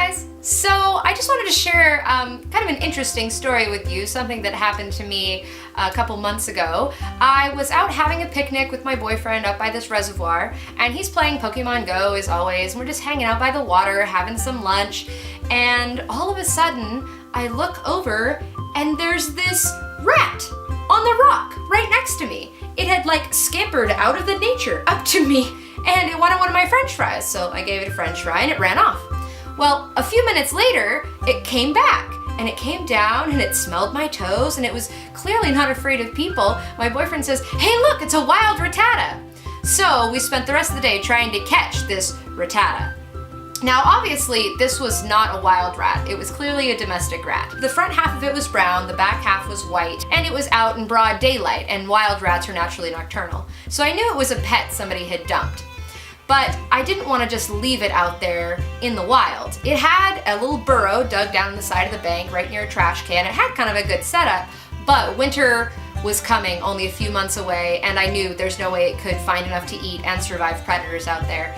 guys! So I just wanted to share kind of an interesting story with you, something that happened to me a couple months ago. I was out having a picnic with my boyfriend up by this reservoir, and he's playing Pokemon Go as always, and we're just hanging out by the water, having some lunch, and all of a sudden I look over and there's this rat on the rock right next to me. It had like scampered out of the nature up to me, and it wanted one of my french fries, so I gave it a french fry and it ran off. Well, a few minutes later, it came back, and it came down and it smelled my toes, and it was clearly not afraid of people. My boyfriend says, "Hey look, it's a wild rattata." So we spent the rest of the day trying to catch this rattata. Now obviously this was not a wild rat, it was clearly a domestic rat. The front half of it was brown, the back half was white, and it was out in broad daylight, and wild rats are naturally nocturnal. So I knew it was a pet somebody had dumped. But I didn't want to just leave it out there in the wild. It had a little burrow dug down in the side of the bank right near a trash can. It had kind of a good setup, but winter was coming only a few months away, and I knew there's no way it could find enough to eat and survive predators out there.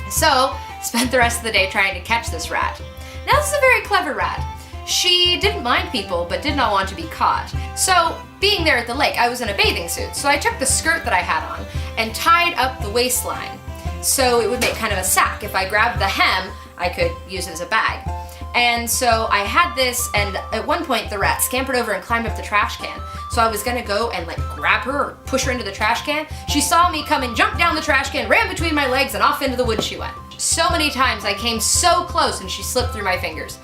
So, spent the rest of the day trying to catch this rat. Now this is a very clever rat. She didn't mind people, but did not want to be caught. So, being there at the lake, I was in a bathing suit, so I took the skirt that I had on and tied up the waistline, so it would make kind of a sack. If I grabbed the hem, I could use it as a bag. And so I had this, and at one point the rat scampered over and climbed up the trash can. So I was gonna go and like grab her or push her into the trash can. She saw me come and jumped down the trash can, ran between my legs, and off into the woods she went. So many times I came so close and she slipped through my fingers.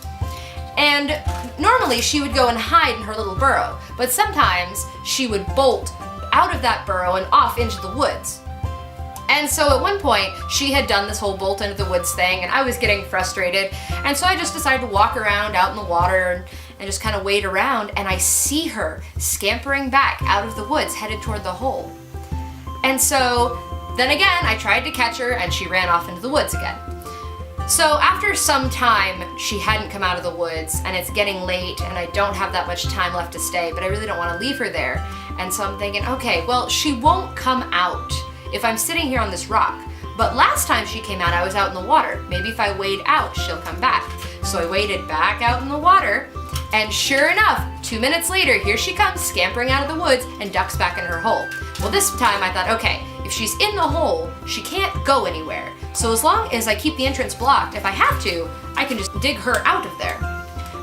And normally she would go and hide in her little burrow, but sometimes she would bolt out of that burrow and off into the woods. And so at one point, she had done this whole bolt into the woods thing, and I was getting frustrated, and so I just decided to walk around out in the water and just kind of wade around, and I see her scampering back out of the woods, headed toward the hole. And so then again, I tried to catch her, and she ran off into the woods again. So after some time, she hadn't come out of the woods, and it's getting late, and I don't have that much time left to stay, but I really don't want to leave her there. And so I'm thinking, okay, well, she won't come out if I'm sitting here on this rock. But last time she came out, I was out in the water. Maybe if I wade out, she'll come back. So I waded back out in the water, and sure enough, 2 minutes later, here she comes, scampering out of the woods and ducks back in her hole. Well, this time I thought, okay, if she's in the hole, she can't go anywhere. So as long as I keep the entrance blocked, if I have to, I can just dig her out of there.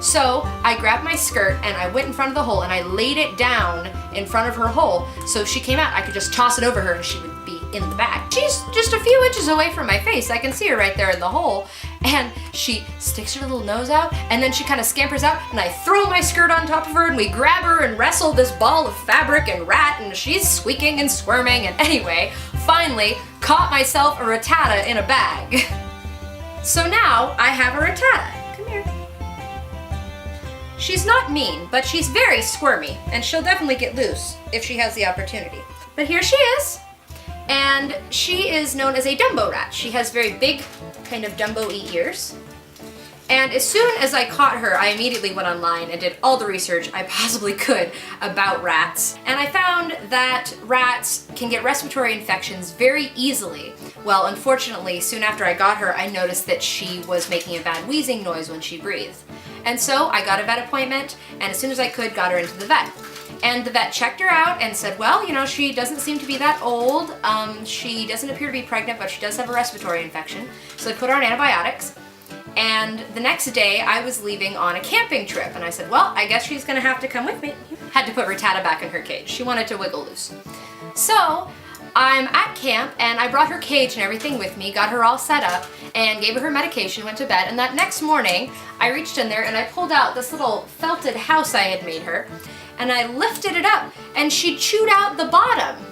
So I grabbed my skirt and I went in front of the hole and I laid it down in front of her hole, so if she came out, I could just toss it over her and she would be in the bag. She's just a few inches away from my face. I can see her right there in the hole, and she sticks her little nose out, and then she kind of scampers out, and I throw my skirt on top of her, and we grab her and wrestle this ball of fabric and rat, and she's squeaking and squirming, and anyway, finally caught myself a rattata in a bag. So now I have a rattata. Come here. She's not mean, but she's very squirmy, and she'll definitely get loose if she has the opportunity. But here she is. And she is known as a Dumbo rat. She has very big, kind of Dumbo-y ears. And as soon as I caught her, I immediately went online and did all the research I possibly could about rats. And I found that rats can get respiratory infections very easily. Well, unfortunately, soon after I got her, I noticed that she was making a bad wheezing noise when she breathed. And so I got a vet appointment, and as soon as I could, got her into the vet. And the vet checked her out and said, well, you know, she doesn't seem to be that old. She doesn't appear to be pregnant, but she does have a respiratory infection. So they put her on antibiotics. And the next day, I was leaving on a camping trip. And I said, well, I guess she's going to have to come with me. Had to put Rattata back in her cage. She wanted to wiggle loose. So I'm at camp, and I brought her cage and everything with me, got her all set up, and gave her her medication, went to bed. And that next morning, I reached in there and I pulled out this little felted house I had made her. And I lifted it up, and she chewed out the bottom.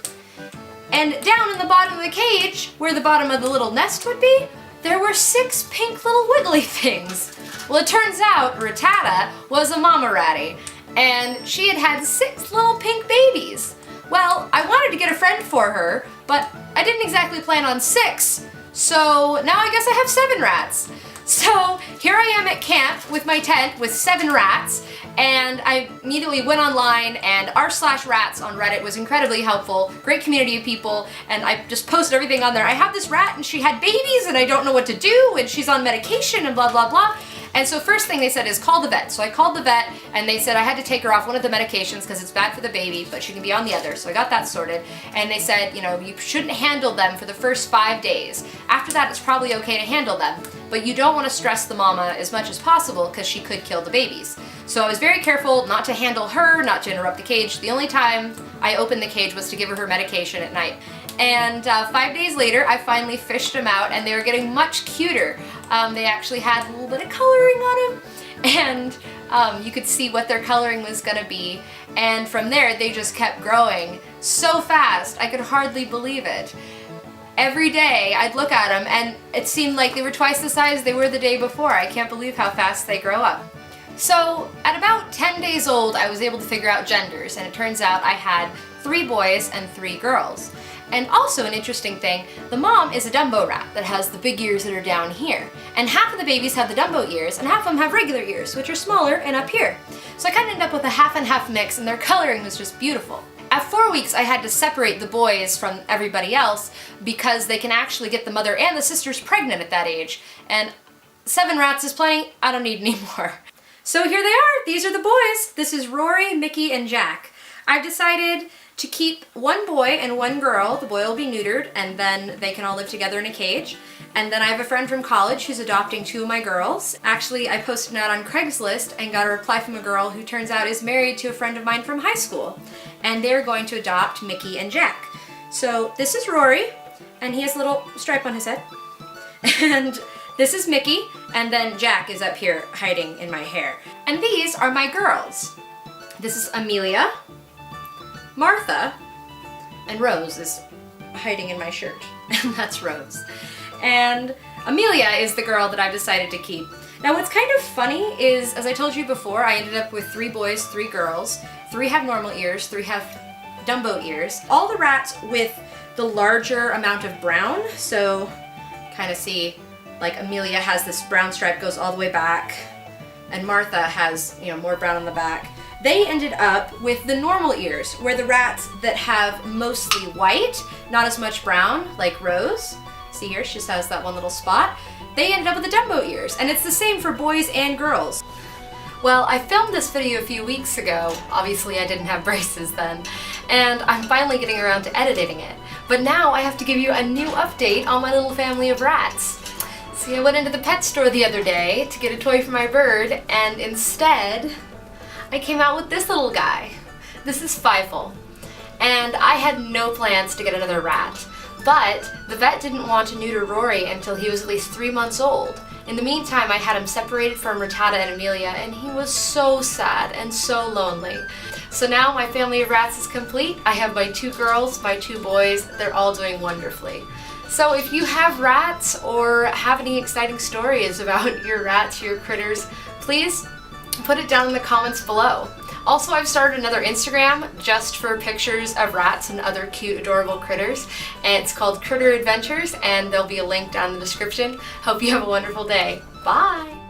And down in the bottom of the cage, where the bottom of the little nest would be, there were 6 pink little wiggly things. Well, it turns out Rattata was a mama ratty, and she had had 6 little pink babies. Well, I wanted to get a friend for her, but I didn't exactly plan on 6. So now I guess I have 7 rats. So here I am at camp with my tent with 7 rats, and I immediately went online, and r/rats on Reddit was incredibly helpful, great community of people, and I just posted everything on there. I have this rat and she had babies and I don't know what to do, and she's on medication and blah blah blah. And so first thing they said is call the vet. So I called the vet and they said I had to take her off one of the medications because it's bad for the baby, but she can be on the other. So I got that sorted. And they said, you know, you shouldn't handle them for the first 5 days. After that, it's probably okay to handle them, but you don't want to stress the mama as much as possible because she could kill the babies. So I was very careful not to handle her, not to interrupt the cage. The only time I opened the cage was to give her medication at night. And 5 days later, I finally fished them out and they were getting much cuter. They actually had a little bit of coloring on them, and you could see what their coloring was gonna be. And from there, they just kept growing so fast, I could hardly believe it. Every day, I'd look at them and it seemed like they were twice the size they were the day before. I can't believe how fast they grow up. So at about 10 days old, I was able to figure out genders, and it turns out I had 3 boys and 3 girls. And also an interesting thing, the mom is a Dumbo rat that has the big ears that are down here. And half of the babies have the Dumbo ears, and half of them have regular ears, which are smaller and up here. So I kind of ended up with a half and half mix, and their coloring was just beautiful. At 4 weeks, I had to separate the boys from everybody else because they can actually get the mother and the sisters pregnant at that age. And 7 rats is plenty, I don't need any more. So here they are, these are the boys. This is Rory, Mickey, and Jack. I've decided to keep 1 boy and 1 girl. The boy will be neutered and then they can all live together in a cage. And then I have a friend from college who's adopting 2 of my girls. Actually, I posted an ad on Craigslist and got a reply from a girl who turns out is married to a friend of mine from high school. And they're going to adopt Mickey and Jack. So this is Rory, and he has a little stripe on his head. And this is Mickey, and then Jack is up here hiding in my hair. And these are my girls. This is Amelia, Martha, and Rose is hiding in my shirt, and that's Rose. And Amelia is the girl that I've decided to keep. Now what's kind of funny is, as I told you before, I ended up with 3 boys, 3 girls. 3 have normal ears, 3 have Dumbo ears. All the rats with the larger amount of brown, so kind of see, like Amelia has this brown stripe goes all the way back, and Martha has, you know, more brown on the back. They ended up with the normal ears, where the rats that have mostly white, not as much brown, like Rose, see here, she just has that one little spot, they ended up with the Dumbo ears, and it's the same for boys and girls. Well, I filmed this video a few weeks ago, obviously I didn't have braces then, and I'm finally getting around to editing it. But now I have to give you a new update on my little family of rats. See, I went into the pet store the other day to get a toy for my bird, and instead, I came out with this little guy. This is Feifel. And I had no plans to get another rat, but the vet didn't want to neuter Rory until he was at least 3 months old. In the meantime, I had him separated from Rattata and Amelia, and he was so sad and so lonely. So now my family of rats is complete. I have my 2 girls, my 2 boys, they're all doing wonderfully. So if you have rats or have any exciting stories about your rats, your critters, please put it down in the comments below. Also, I've started another Instagram just for pictures of rats and other cute, adorable critters, and it's called Critter Adventures, and there'll be a link down in the description. Hope you have a wonderful day. Bye!